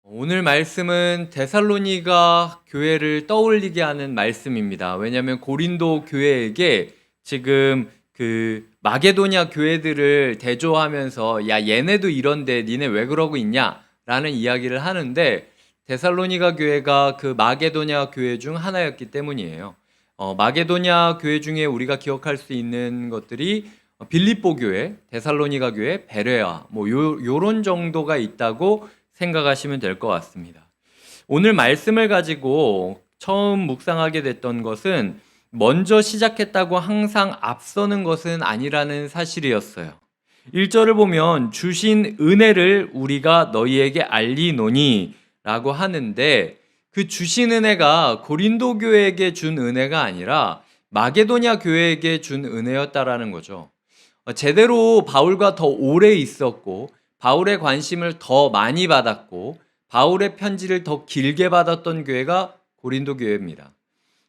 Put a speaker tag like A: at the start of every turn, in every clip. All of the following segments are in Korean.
A: 오늘 말씀은 데살로니가 교회를 떠올리게 하는 말씀입니다. 왜냐하면 고린도 교회에게 지금 그 마게도냐 교회들을 대조하면서 야 얘네도 이런데 니네 왜 그러고 있냐 라는 이야기를 하는데 데살로니가 교회가 그 마게도냐 교회 중 하나였기 때문이에요. 마게도냐 교회 중에 우리가 기억할 수 있는 것들이 빌립보 교회, 데살로니가 교회, 베레아 요런 정도가 있다고 생각하시면 될 것 같습니다. 오늘 말씀을 가지고 처음 묵상하게 됐던 것은 먼저 시작했다고 항상 앞서는 것은 아니라는 사실이었어요. 1절을 보면 주신 은혜를 우리가 너희에게 알리노니 라고 하는데 그 주신 은혜가 고린도 교회에게 준 은혜가 아니라 마게도냐 교회에게 준 은혜였다라는 거죠. 제대로 바울과 더 오래 있었고 바울의 관심을 더 많이 받았고 바울의 편지를 더 길게 받았던 교회가 고린도 교회입니다.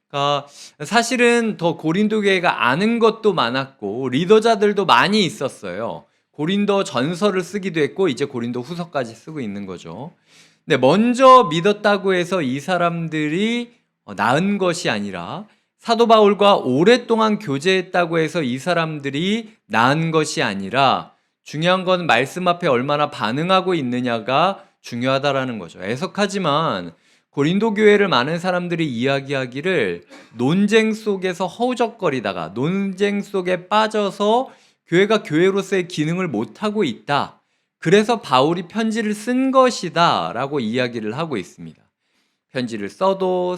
A: 그러니까 사실은 더 고린도 교회가 아는 것도 많았고 리더자들도 많이 있었어요. 고린도 전서를 쓰기도 했고 이제 고린도 후서까지 쓰고 있는 거죠. 근데 먼저 믿었다고 해서 이 사람들이 나은 것이 아니라 사도 바울과 오랫동안 교제했다고 해서 이 사람들이 나은 것이 아니라 중요한 건 말씀 앞에 얼마나 반응하고 있느냐가 중요하다라는 거죠. 애석하지만 고린도 교회를 많은 사람들이 이야기하기를 논쟁 속에서 허우적거리다가 논쟁 속에 빠져서 교회가 교회로서의 기능을 못하고 있다. 그래서 바울이 편지를 쓴 것이다 라고 이야기를 하고 있습니다. 편지를 써도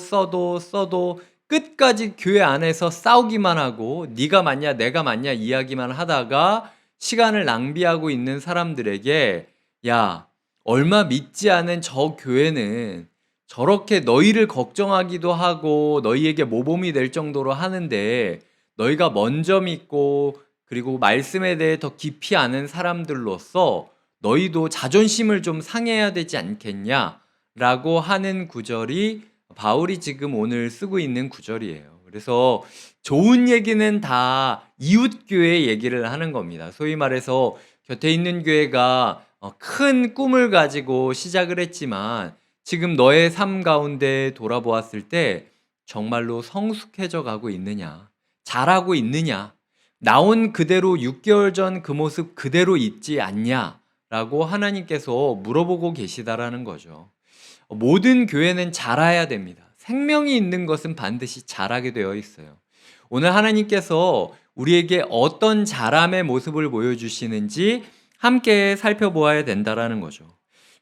A: 끝까지 교회 안에서 싸우기만 하고 네가 맞냐 내가 맞냐 이야기만 하다가 시간을 낭비하고 있는 사람들에게 야, 얼마 믿지 않은 저 교회는 저렇게 너희를 걱정하기도 하고 너희에게 모범이 될 정도로 하는데 너희가 먼저 믿고 그리고 말씀에 대해 더 깊이 아는 사람들로서 너희도 자존심을 좀 상해야 되지 않겠냐 라고 하는 구절이 바울이 지금 오늘 쓰고 있는 구절이에요. 그래서 좋은 얘기는 다 이웃교회 얘기를 하는 겁니다. 소위 말해서 곁에 있는 교회가 큰 꿈을 가지고 시작을 했지만 지금 너의 삶 가운데 돌아보았을 때 정말로 성숙해져 가고 있느냐, 잘하고 있느냐, 나온 그대로 6개월 전 그 모습 그대로 있지 않냐라고 하나님께서 물어보고 계시다라는 거죠. 모든 교회는 자라야 됩니다. 생명이 있는 것은 반드시 자라게 되어 있어요. 오늘 하나님께서 우리에게 어떤 자람의 모습을 보여주시는지 함께 살펴보아야 된다라는 거죠.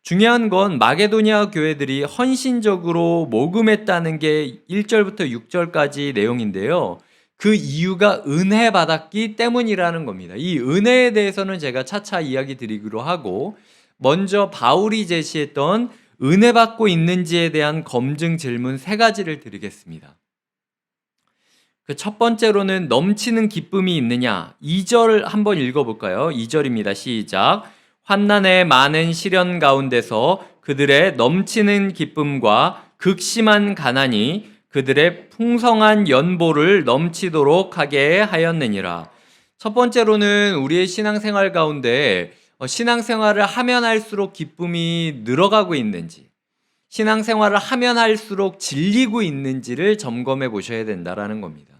A: 중요한 건 마게도냐 교회들이 헌신적으로 모금했다는 게 1절부터 6절까지 내용인데요. 그 이유가 은혜 받았기 때문이라는 겁니다. 이 은혜에 대해서는 제가 차차 이야기 드리기로 하고 먼저 바울이 제시했던 은혜 받고 있는지에 대한 검증 질문 3가지를 드리겠습니다. 그 첫 번째로는 넘치는 기쁨이 있느냐? 2절 한번 읽어볼까요? 2절입니다. 시작. 환난의 많은 시련 가운데서 그들의 넘치는 기쁨과 극심한 가난이 그들의 풍성한 연보를 넘치도록 하게 하였느니라. 첫 번째로는 우리의 신앙생활 가운데 신앙생활을 하면 할수록 기쁨이 늘어가고 있는지, 신앙생활을 하면 할수록 질리고 있는지를 점검해 보셔야 된다라는 겁니다.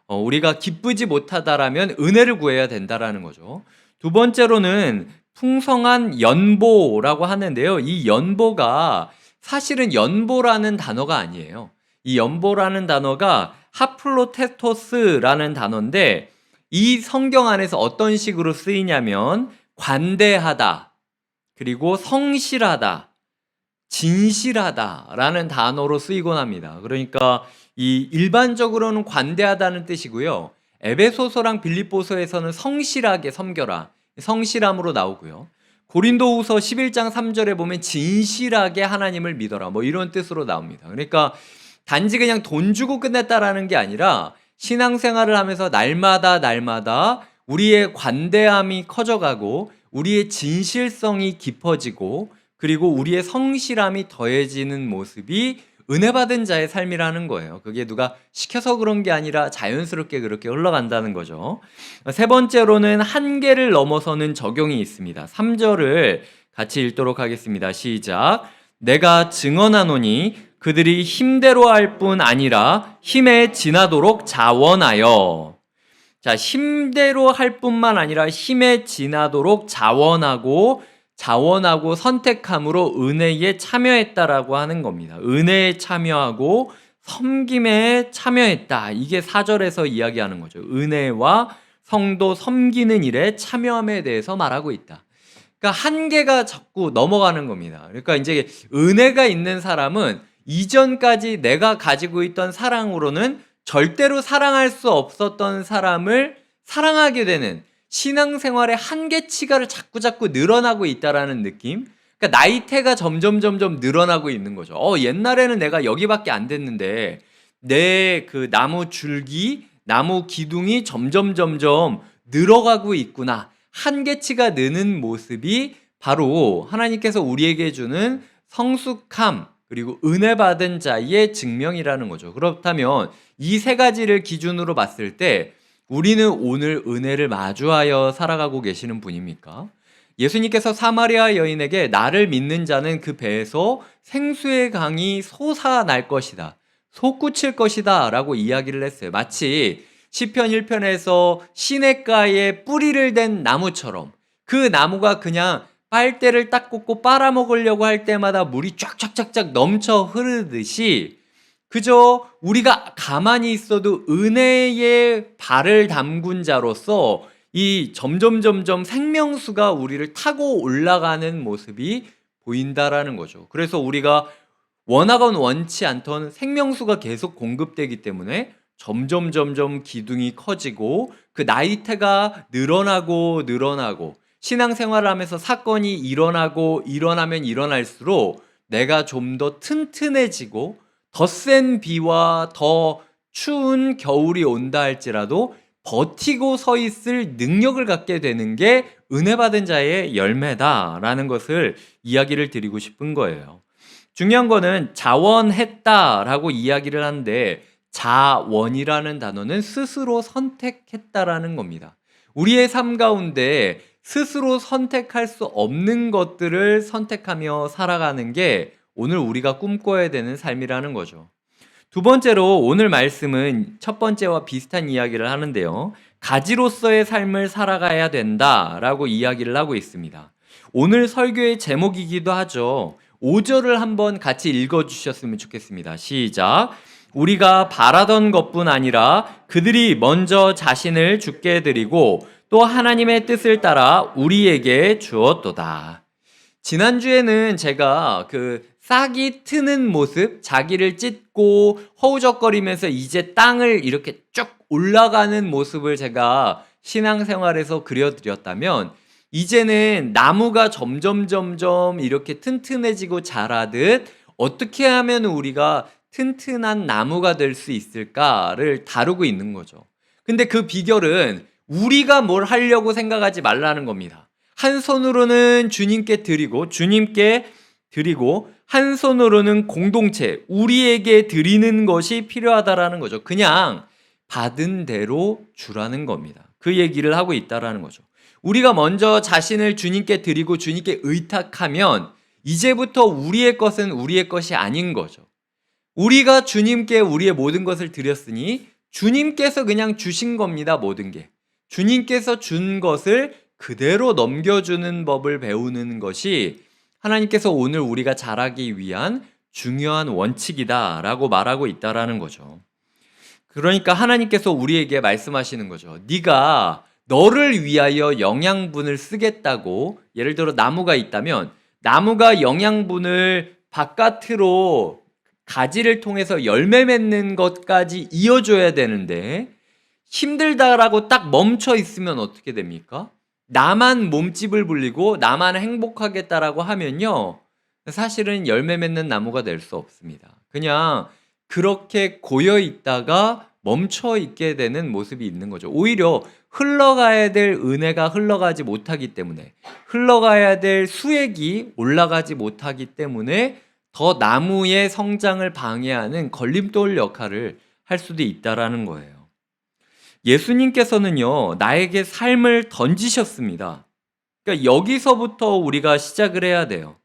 A: 우리가 기쁘지 못하다라면 은혜를 구해야 된다라는 거죠. 두 번째로는 풍성한 연보라고 하는데요. 이 연보가 사실은 연보라는 단어가 아니에요. 이 연보라는 단어가 하플로테토스라는 단어인데 이 성경 안에서 어떤 식으로 쓰이냐면 관대하다, 그리고 성실하다, 진실하다라는 단어로 쓰이곤 합니다. 그러니까 이 일반적으로는 관대하다는 뜻이고요. 에베소서랑 빌립보서에서는 성실하게 섬겨라, 성실함으로 나오고요. 고린도후서 11장 3절에 보면 진실하게 하나님을 믿어라, 이런 뜻으로 나옵니다. 그러니까 단지 그냥 돈 주고 끝냈다라는 게 아니라 신앙생활을 하면서 날마다 우리의 관대함이 커져가고 우리의 진실성이 깊어지고 그리고 우리의 성실함이 더해지는 모습이 은혜 받은 자의 삶이라는 거예요. 그게 누가 시켜서 그런 게 아니라 자연스럽게 그렇게 흘러간다는 거죠. 세 번째로는 한계를 넘어서는 적용이 있습니다. 3절을 같이 읽도록 하겠습니다. 시작. 내가 증언하노니 그들이 힘대로 할 뿐 아니라 힘에 지나도록 자원하여. 자, 힘대로 할 뿐만 아니라 힘에 지나도록 자원하고 선택함으로 은혜에 참여했다라고 하는 겁니다. 은혜에 참여하고 섬김에 참여했다. 이게 4절에서 이야기하는 거죠. 은혜와 성도 섬기는 일에 참여함에 대해서 말하고 있다. 그러니까 한계가 자꾸 넘어가는 겁니다. 그러니까 이제 은혜가 있는 사람은 이전까지 내가 가지고 있던 사랑으로는 절대로 사랑할 수 없었던 사람을 사랑하게 되는 신앙생활의 한계치가 자꾸 늘어나고 있다라는 느낌. 그러니까 나이테가 점점 늘어나고 있는 거죠. 옛날에는 내가 여기밖에 안 됐는데 내 그 나무 줄기, 나무 기둥이 점점 늘어가고 있구나. 한계치가 느는 모습이 바로 하나님께서 우리에게 주는 성숙함 그리고 은혜 받은 자의 증명이라는 거죠. 그렇다면 이 세 가지를 기준으로 봤을 때 우리는 오늘 은혜를 마주하여 살아가고 계시는 분입니까? 예수님께서 사마리아 여인에게 나를 믿는 자는 그 배에서 생수의 강이 솟아날 것이다. 솟구칠 것이다 라고 이야기를 했어요. 마치 시편 1편에서 시냇가에 뿌리를 댄 나무처럼 그 나무가 그냥 빨대를 딱 꽂고 빨아먹으려고 할 때마다 물이 쫙쫙쫙쫙 넘쳐 흐르듯이 그저 우리가 가만히 있어도 은혜의 발을 담근 자로서 이 점점 생명수가 우리를 타고 올라가는 모습이 보인다라는 거죠. 그래서 우리가 원하건 원치 않던 생명수가 계속 공급되기 때문에 점점 기둥이 커지고 그 나이테가 늘어나고 신앙생활을 하면서 사건이 일어나면 일어날수록 내가 좀 더 튼튼해지고 더 센 비와 더 추운 겨울이 온다 할지라도 버티고 서 있을 능력을 갖게 되는 게 은혜 받은 자의 열매다라는 것을 이야기를 드리고 싶은 거예요. 중요한 거는 자원했다라고 이야기를 하는데 자원이라는 단어는 스스로 선택했다라는 겁니다. 우리의 삶 가운데 스스로 선택할 수 없는 것들을 선택하며 살아가는 게 오늘 우리가 꿈꿔야 되는 삶이라는 거죠. 두 번째로 오늘 말씀은 첫 번째와 비슷한 이야기를 하는데요. 가지로서의 삶을 살아가야 된다라고 이야기를 하고 있습니다. 오늘 설교의 제목이기도 하죠. 5절을 한번 같이 읽어주셨으면 좋겠습니다. 시작. 우리가 바라던 것뿐 아니라 그들이 먼저 자신을 주께 드리고 또 하나님의 뜻을 따라 우리에게 주었도다. 지난주에는 제가 그 싹이 트는 모습, 자기를 찢고 허우적거리면서 이제 땅을 이렇게 쭉 올라가는 모습을 제가 신앙생활에서 그려드렸다면 이제는 나무가 점점 이렇게 튼튼해지고 자라듯 어떻게 하면 우리가 튼튼한 나무가 될 수 있을까를 다루고 있는 거죠. 근데 그 비결은 우리가 뭘 하려고 생각하지 말라는 겁니다. 한 손으로는 주님께 드리고 한 손으로는 공동체, 우리에게 드리는 것이 필요하다라는 거죠. 그냥 받은 대로 주라는 겁니다. 그 얘기를 하고 있다라는 거죠. 우리가 먼저 자신을 주님께 드리고 주님께 의탁하면 이제부터 우리의 것은 우리의 것이 아닌 거죠. 우리가 주님께 우리의 모든 것을 드렸으니 주님께서 그냥 주신 겁니다. 모든 게. 주님께서 준 것을 그대로 넘겨주는 법을 배우는 것이 하나님께서 오늘 우리가 자라기 위한 중요한 원칙이다라고 말하고 있다라는 거죠. 그러니까 하나님께서 우리에게 말씀하시는 거죠. 네가 너를 위하여 영양분을 쓰겠다고, 예를 들어 나무가 있다면 나무가 영양분을 바깥으로 가지를 통해서 열매 맺는 것까지 이어줘야 되는데 힘들다라고 딱 멈춰 있으면 어떻게 됩니까? 나만 몸집을 불리고 나만 행복하겠다라고 하면요, 사실은 열매 맺는 나무가 될 수 없습니다. 그냥 그렇게 고여 있다가 멈춰 있게 되는 모습이 있는 거죠. 오히려 흘러가야 될 은혜가 흘러가지 못하기 때문에, 흘러가야 될 수액이 올라가지 못하기 때문에 더 나무의 성장을 방해하는 걸림돌 역할을 할 수도 있다라는 거예요. 예수님께서는요, 나에게 삶을 던지셨습니다. 그러니까 여기서부터 우리가 시작을 해야 돼요.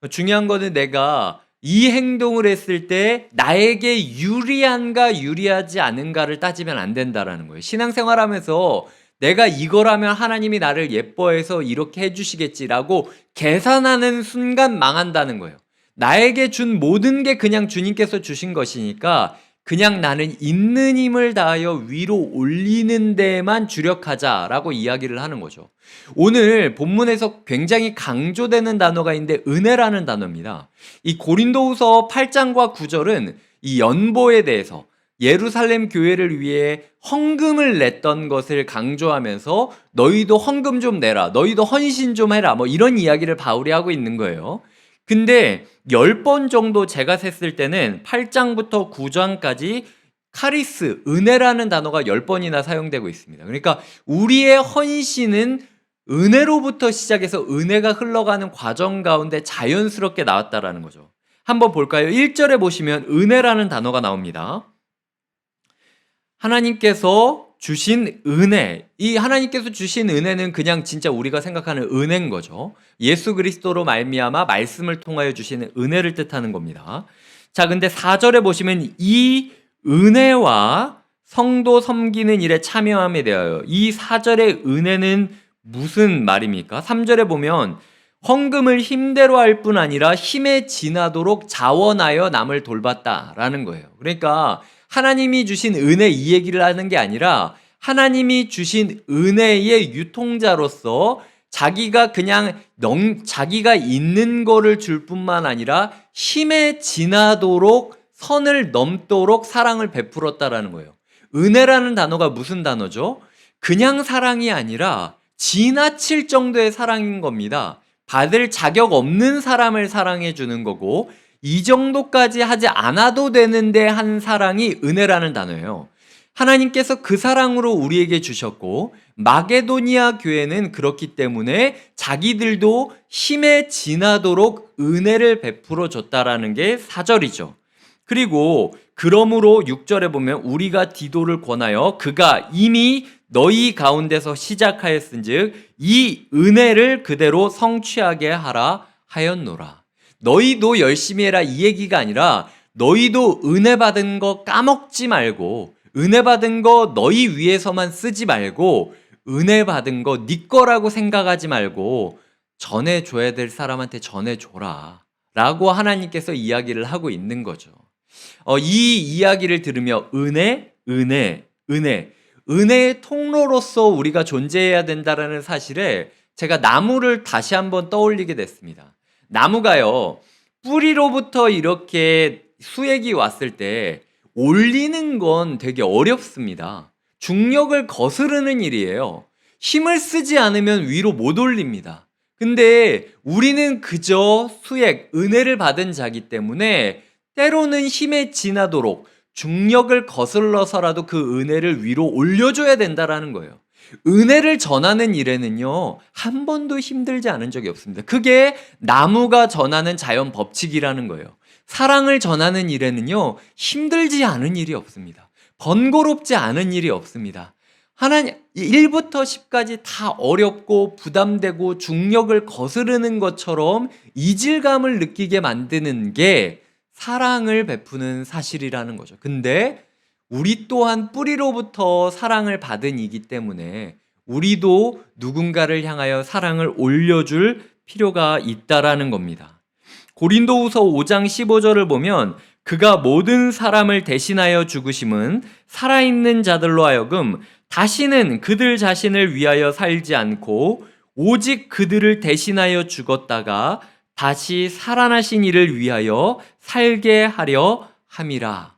A: 중요한 거는 내가 이 행동을 했을 때 나에게 유리한가 유리하지 않은가를 따지면 안 된다라는 거예요. 신앙생활하면서 내가 이걸 하면 하나님이 나를 예뻐해서 이렇게 해주시겠지라고 계산하는 순간 망한다는 거예요. 나에게 준 모든 게 그냥 주님께서 주신 것이니까 그냥 나는 있는 힘을 다하여 위로 올리는 데에만 주력하자라고 이야기를 하는 거죠. 오늘 본문에서 굉장히 강조되는 단어가 있는데 은혜라는 단어입니다. 이 고린도후서 8장과 9절은 이 연보에 대해서 예루살렘 교회를 위해 헌금을 냈던 것을 강조하면서 너희도 헌금 좀 내라, 너희도 헌신 좀 해라, 뭐 이런 이야기를 바울이 하고 있는 거예요. 근데 10번 정도 제가 셌을 때는 8장부터 9장까지 카리스, 은혜라는 단어가 10번이나 사용되고 있습니다. 그러니까 우리의 헌신은 은혜로부터 시작해서 은혜가 흘러가는 과정 가운데 자연스럽게 나왔다라는 거죠. 한번 볼까요? 1절에 보시면 은혜라는 단어가 나옵니다. 하나님께서 주신 은혜, 이 하나님께서 주신 은혜는 그냥 진짜 우리가 생각하는 은혜인 거죠. 예수 그리스도로 말미암아 말씀을 통하여 주시는 은혜를 뜻하는 겁니다. 자, 근데 4절에 보시면 이 은혜와 성도 섬기는 일에 참여함에 대하여, 이 4절의 은혜는 무슨 말입니까? 3절에 보면 헌금을 힘대로 할 뿐 아니라 힘에 지나도록 자원하여 남을 돌봤다라는 거예요. 그러니까 하나님이 주신 은혜 이 얘기를 하는 게 아니라 하나님이 주신 은혜의 유통자로서 자기가 그냥 자기가 있는 거를 줄 뿐만 아니라 힘에 지나도록 선을 넘도록 사랑을 베풀었다라는 거예요. 은혜라는 단어가 무슨 단어죠? 그냥 사랑이 아니라 지나칠 정도의 사랑인 겁니다. 받을 자격 없는 사람을 사랑해 주는 거고, 이 정도까지 하지 않아도 되는데 한 사랑이 은혜라는 단어예요. 하나님께서 그 사랑으로 우리에게 주셨고, 마게도니아 교회는 그렇기 때문에 자기들도 힘에 지나도록 은혜를 베풀어 줬다라는 게 4절이죠. 그리고 그러므로 6절에 보면 우리가 디도를 권하여 그가 이미 너희 가운데서 시작하였은즉 이 은혜를 그대로 성취하게 하라 하였노라. 너희도 열심히 해라 이 얘기가 아니라 너희도 은혜 받은 거 까먹지 말고, 은혜 받은 거 너희 위해서만 쓰지 말고, 은혜 받은 거 네 거라고 생각하지 말고 전해줘야 될 사람한테 전해줘라 라고 하나님께서 이야기를 하고 있는 거죠. 이 이야기를 들으며 은혜의 통로로서 우리가 존재해야 된다는 사실에 제가 나무를 다시 한번 떠올리게 됐습니다. 나무가요, 뿌리로부터 이렇게 수액이 왔을 때 올리는 건 되게 어렵습니다. 중력을 거스르는 일이에요. 힘을 쓰지 않으면 위로 못 올립니다. 근데 우리는 그저 수액, 은혜를 받은 자기 때문에 때로는 힘에 지나도록 중력을 거슬러서라도 그 은혜를 위로 올려줘야 된다라는 거예요. 은혜를 전하는 일에는요, 한 번도 힘들지 않은 적이 없습니다. 그게 나무가 전하는 자연 법칙이라는 거예요. 사랑을 전하는 일에는요, 힘들지 않은 일이 없습니다. 번거롭지 않은 일이 없습니다. 하나님 1부터 10까지 다 어렵고 부담되고 중력을 거스르는 것처럼 이질감을 느끼게 만드는 게 사랑을 베푸는 사실이라는 거죠. 근데 우리 또한 뿌리로부터 사랑을 받은 이기 때문에 우리도 누군가를 향하여 사랑을 올려줄 필요가 있다라는 겁니다. 고린도후서 5장 15절을 보면 그가 모든 사람을 대신하여 죽으심은 살아있는 자들로 하여금 다시는 그들 자신을 위하여 살지 않고 오직 그들을 대신하여 죽었다가 다시 살아나신 이를 위하여 살게 하려 함이라.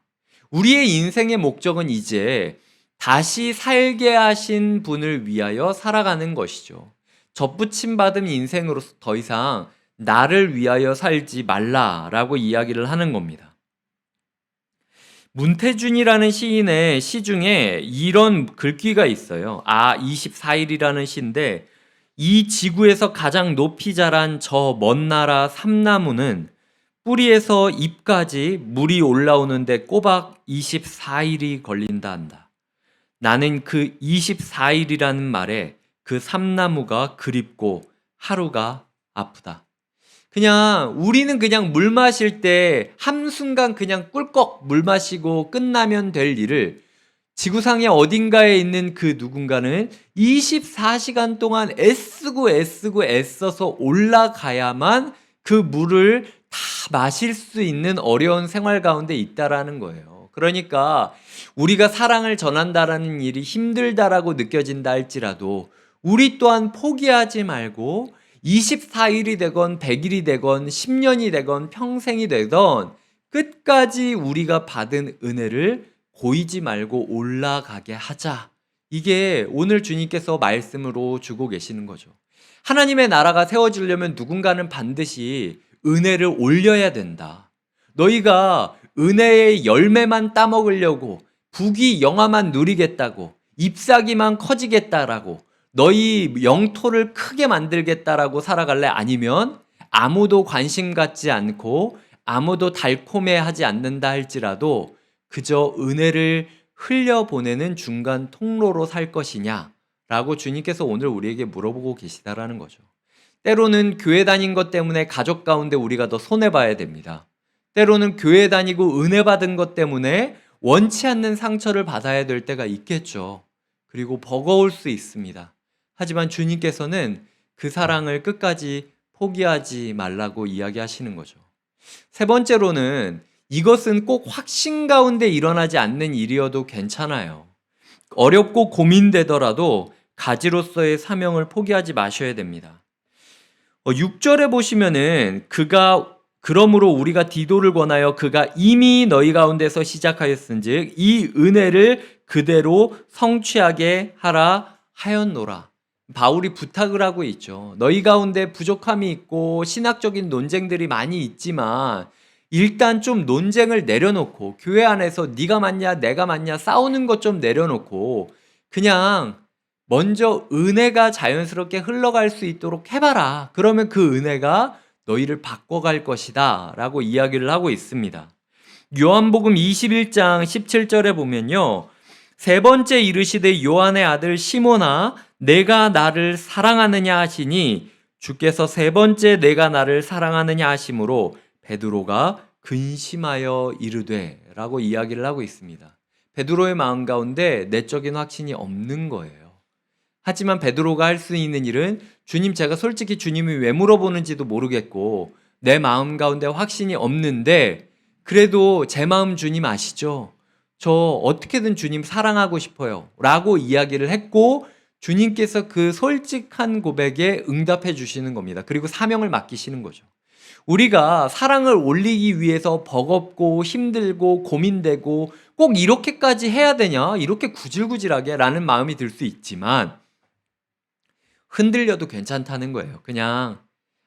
A: 우리의 인생의 목적은 이제 다시 살게 하신 분을 위하여 살아가는 것이죠. 접붙임 받은 인생으로서 더 이상 나를 위하여 살지 말라라고 이야기를 하는 겁니다. 문태준이라는 시인의 시 중에 이런 글귀가 있어요. 24일이라는 시인데, 이 지구에서 가장 높이 자란 저 먼 나라 삼나무는 뿌리에서 잎까지 물이 올라오는데 꼬박 24일이 걸린다 한다. 나는 그 24일이라는 말에 그 삼나무가 그립고 하루가 아프다. 그냥 우리는 그냥 물 마실 때 한순간 그냥 꿀꺽 물 마시고 끝나면 될 일을 지구상의 어딘가에 있는 그 누군가는 24시간 동안 애쓰고 애쓰고 애써서 올라가야만 그 물을 다 마실 수 있는 어려운 생활 가운데 있다라는 거예요. 그러니까 우리가 사랑을 전한다라는 일이 힘들다라고 느껴진다 할지라도 우리 또한 포기하지 말고 24일이 되건 100일이 되건 10년이 되건 평생이 되건 끝까지 우리가 받은 은혜를 고이지 말고 올라가게 하자. 이게 오늘 주님께서 말씀으로 주고 계시는 거죠. 하나님의 나라가 세워지려면 누군가는 반드시 은혜를 올려야 된다. 너희가 은혜의 열매만 따먹으려고 부귀 영화만 누리겠다고 잎사귀만 커지겠다라고 너희 영토를 크게 만들겠다라고 살아갈래? 아니면 아무도 관심 갖지 않고 아무도 달콤해하지 않는다 할지라도 그저 은혜를 흘려보내는 중간 통로로 살 것이냐? 라고 주님께서 오늘 우리에게 물어보고 계시다라는 거죠. 때로는 교회 다닌 것 때문에 가족 가운데 우리가 더 손해봐야 됩니다. 때로는 교회 다니고 은혜 받은 것 때문에 원치 않는 상처를 받아야 될 때가 있겠죠. 그리고 버거울 수 있습니다. 하지만 주님께서는 그 사랑을 끝까지 포기하지 말라고 이야기하시는 거죠. 세 번째로는 이것은 꼭 확신 가운데 일어나지 않는 일이어도 괜찮아요. 어렵고 고민되더라도 가지로서의 사명을 포기하지 마셔야 됩니다. 6절에 보시면은 그러므로 우리가 디도를 권하여 그가 이미 너희 가운데서 시작하였은즉 이 은혜를 그대로 성취하게 하라 하였노라. 바울이 부탁을 하고 있죠. 너희 가운데 부족함이 있고 신학적인 논쟁들이 많이 있지만 일단 좀 논쟁을 내려놓고 교회 안에서 네가 맞냐 내가 맞냐 싸우는 것 좀 내려놓고 그냥 먼저 은혜가 자연스럽게 흘러갈 수 있도록 해봐라. 그러면 그 은혜가 너희를 바꿔갈 것이다 라고 이야기를 하고 있습니다. 요한복음 21장 17절에 보면요, 세 번째 이르시되 요한의 아들 시몬아 내가 나를 사랑하느냐 하시니 주께서 세 번째 내가 나를 사랑하느냐 하심으로 베드로가 근심하여 이르되 라고 이야기를 하고 있습니다. 베드로의 마음 가운데 내적인 확신이 없는 거예요. 하지만 베드로가 할 수 있는 일은 주님, 제가 솔직히 주님이 왜 물어보는지도 모르겠고 내 마음 가운데 확신이 없는데 그래도 제 마음 주님 아시죠? 저 어떻게든 주님 사랑하고 싶어요 라고 이야기를 했고 주님께서 그 솔직한 고백에 응답해 주시는 겁니다. 그리고 사명을 맡기시는 거죠. 우리가 사랑을 올리기 위해서 버겁고 힘들고 고민되고 꼭 이렇게까지 해야 되냐? 이렇게 구질구질하게 라는 마음이 들 수 있지만 흔들려도 괜찮다는 거예요. 그냥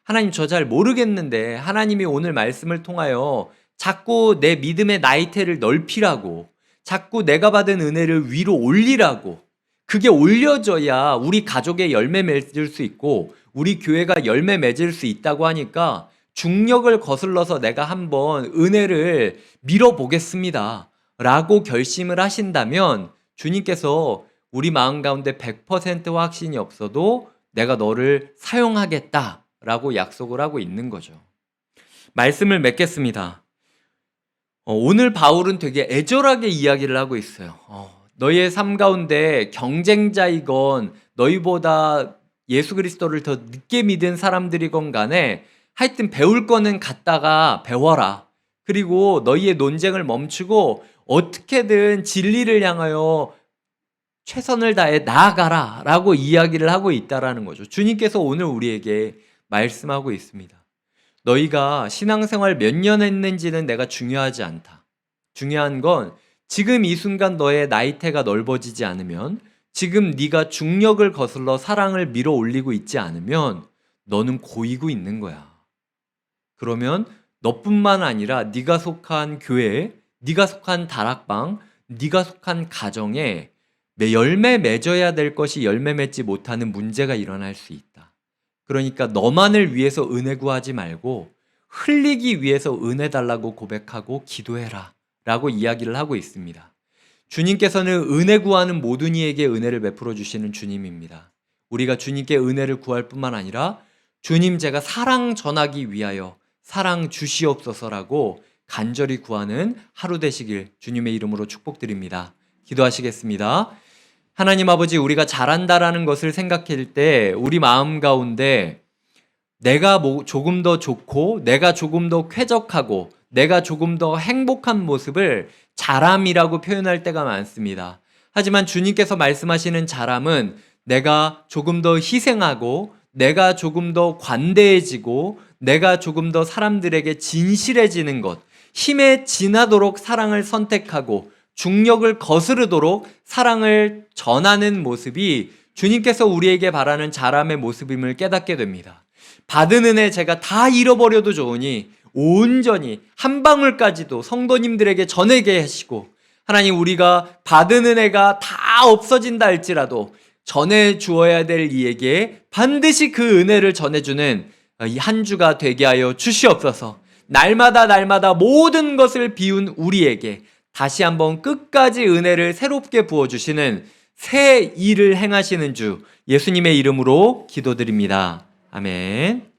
A: 하나님 저 잘 모르겠는데 하나님이 오늘 말씀을 통하여 자꾸 내 믿음의 나이테를 넓히라고 자꾸 내가 받은 은혜를 위로 올리라고 그게 올려져야 우리 가족의 열매 맺을 수 있고 우리 교회가 열매 맺을 수 있다고 하니까 중력을 거슬러서 내가 한번 은혜를 밀어보겠습니다 라고 결심을 하신다면 주님께서 우리 마음 가운데 100% 확신이 없어도 내가 너를 사용하겠다 라고 약속을 하고 있는 거죠. 말씀을 맺겠습니다. 오늘 바울은 되게 애절하게 이야기를 하고 있어요. 너희의 삶 가운데 경쟁자이건 너희보다 예수 그리스도를 더 늦게 믿은 사람들이건 간에 하여튼 배울 거는 갖다가 배워라. 그리고 너희의 논쟁을 멈추고 어떻게든 진리를 향하여 최선을 다해 나아가라 라고 이야기를 하고 있다라는 거죠. 주님께서 오늘 우리에게 말씀하고 있습니다. 너희가 신앙생활 몇 년 했는지는 내가 중요하지 않다. 중요한 건 지금 이 순간 너의 나이테가 넓어지지 않으면 지금 네가 중력을 거슬러 사랑을 밀어 올리고 있지 않으면 너는 고이고 있는 거야. 그러면 너뿐만 아니라 네가 속한 교회, 네가 속한 다락방, 네가 속한 가정에 내 열매 맺어야 될 것이 열매 맺지 못하는 문제가 일어날 수 있다. 그러니까 너만을 위해서 은혜 구하지 말고 흘리기 위해서 은혜 달라고 고백하고 기도해라 라고 이야기를 하고 있습니다. 주님께서는 은혜 구하는 모든 이에게 은혜를 베풀어 주시는 주님입니다. 우리가 주님께 은혜를 구할 뿐만 아니라 주님 제가 사랑 전하기 위하여 사랑 주시옵소서라고 간절히 구하는 하루 되시길 주님의 이름으로 축복드립니다. 기도하시겠습니다. 하나님 아버지, 우리가 잘한다라는 것을 생각할 때 우리 마음 가운데 내가 조금 더 좋고 내가 조금 더 쾌적하고 내가 조금 더 행복한 모습을 잘함이라고 표현할 때가 많습니다. 하지만 주님께서 말씀하시는 잘함은 내가 조금 더 희생하고 내가 조금 더 관대해지고 내가 조금 더 사람들에게 진실해지는 것, 힘에 지나도록 사랑을 선택하고 중력을 거스르도록 사랑을 전하는 모습이 주님께서 우리에게 바라는 잘함의 모습임을 깨닫게 됩니다. 받은 은혜 제가 다 잃어버려도 좋으니 온전히 한 방울까지도 성도님들에게 전하게 하시고, 하나님 우리가 받은 은혜가 다 없어진다 할지라도 전해 주어야 될 이에게 반드시 그 은혜를 전해주는 이 한 주가 되게 하여 주시옵소서. 날마다 모든 것을 비운 우리에게 다시 한번 끝까지 은혜를 새롭게 부어주시는 새 일을 행하시는 주 예수님의 이름으로 기도드립니다. 아멘.